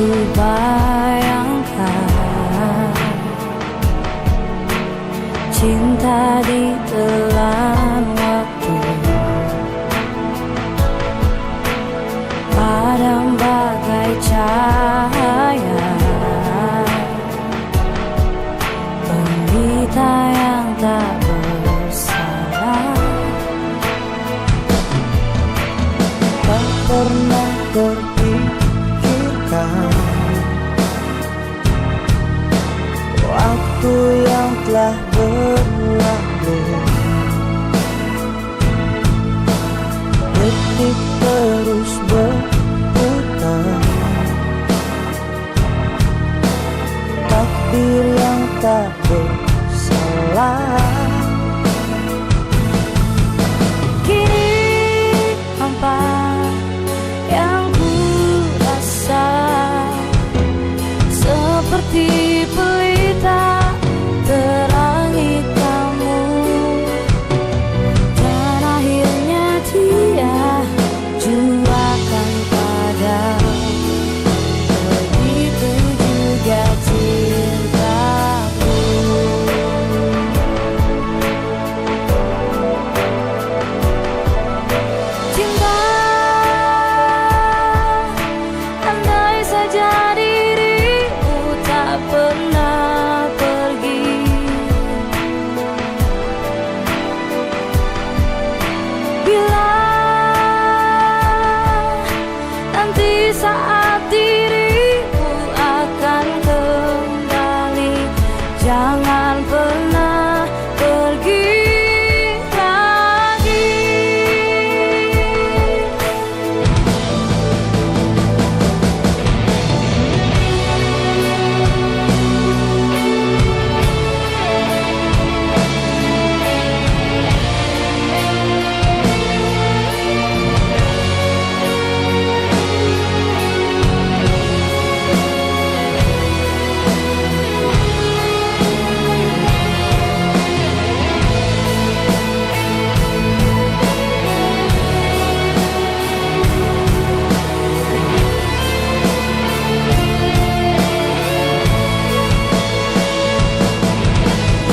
ku bayangkan cinta di telan waktu, padam bagai cahaya, pendeta yang tak bersalah. Tak pernah terpikirkan waktu yang telah berlalu, detik terus berputar, takdir yang tak bersalah. Kini hampa yang ku rasa, seperti pelita terangi kamu, dan akhirnya dia juakan padamu. Begitu juga cintaku. Cinta, andai saja dirimu tak pernah pergi, bila nanti saat dirimu akan kembali, jangan pernah pergi lagi.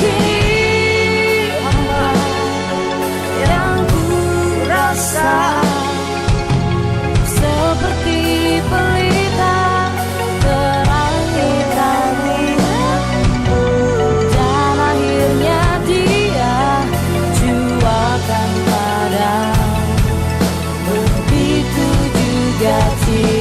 Kini apa yang ku rasa, seperti pelita terangi kamu, dan akhirnya dia juakan padamu. Begitu juga cinta.